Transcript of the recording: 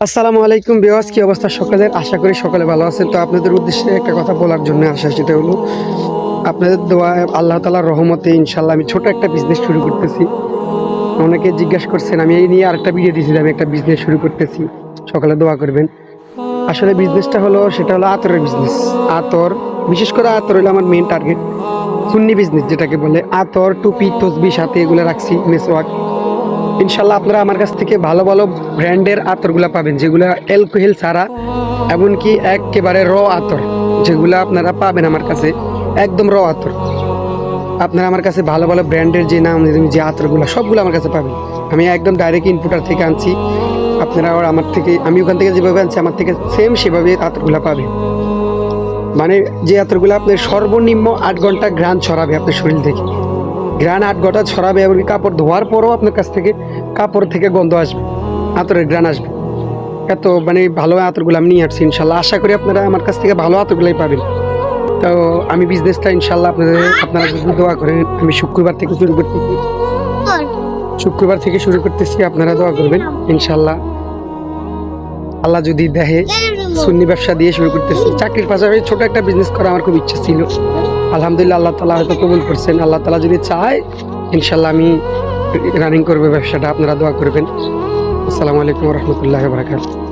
আসসালামু আলাইকুম ভিউয়ার্স, কি অবস্থা সকলের? আশা করি সকলে ভালো আছেন। তো আপনাদের উদ্দেশ্যে একটা কথা বলার জন্য আসা, সেটা হলো আপনাদের দোয়ায় আল্লাহ তাআলার রহমতে ইনশাআল্লাহ আমি ছোট একটা বিজনেস শুরু করতেছি। অনেকে জিজ্ঞাসা করছেন, আমি এই নিয়ে আরেকটা ভিডিও দিয়েছি যে আমি একটা বিজনেস শুরু করতেছি, সকালে দোয়া করবেন। আসলে বিজনেসটা হলো, সেটা হলো আতরের বিজনেস। আতর, বিশেষ করে আতর হলো আমার মেইন টার্গেট। সুন্নি বিজনেস যেটাকে বলে, আতর, টুপি, তসবি সাথে এগুলো রাখছি, মেসওয়াক। ইনশাল্লাহ আপনারা আমার কাছ থেকে ভালো ভালো ব্র্যান্ডের আতরগুলো পাবেন, যেগুলো অ্যালকোহল ছাড়া, এমনকি একেবারে র আতর, যেগুলো আপনারা পাবেন আমার কাছে একদম র আতর। আপনারা আমার কাছে ভালো ভালো ব্র্যান্ডের যে নাম যে আতরগুলো, সবগুলো আমার কাছে পাবেন। আমি একদম ডাইরেক্ট ইনপুটার থেকে আনছি। আপনারা আমার থেকে, আমি ওখান থেকে যেভাবে আনছি আমার থেকে সেম সেভাবে আতরগুলো পাবেন। মানে যে আতরগুলো আপনার সর্বনিম্ন 8 ঘন্টা ঘ্রাণ ছড়াবে আপনার শরীর থেকে, ঘ্রাণ 8 ঘন্টা ছড়াবে, এবং কাপড় ধোয়ার পরও আপনার কাছ থেকে কাপড় থেকে গন্ধ আসবে, আতরের ঘ্রাণ আসবে। এত মানে ভালো আতরগুলো আমি নিয়ে আসছি ইনশাল্লাহ। আশা করি আপনারা আমার কাছ থেকে ভালো আতরগুলোই পাবেন। তো আমি বিজনেসটা ইনশাল্লাহ আপনারা যদি দোয়া করেন, আমি শুক্রবার থেকে শুরু করতেছি। আপনারা দোয়া করবেন ইনশাল্লাহ। আল্লাহ যদি দেখে, সুন্নি ব্যবসা দিয়ে শুরু করতেছি। চাকরির পাশাপাশি ছোট একটা বিজনেস করা আমার খুব ইচ্ছা ছিল। আলহামদুলিল্লাহ, আল্লাহ তাআলা হয়তো কবুল করছেন। আল্লাহ তাআলা যদি চায়, ইনশাল্লাহ আমি রানিং করবো ব্যবসাটা। আপনারা দোয়া করবেন। আসসালামু আলাইকুম ওয়া রাহমাতুল্লাহি ওয়া বারাকাতুহু।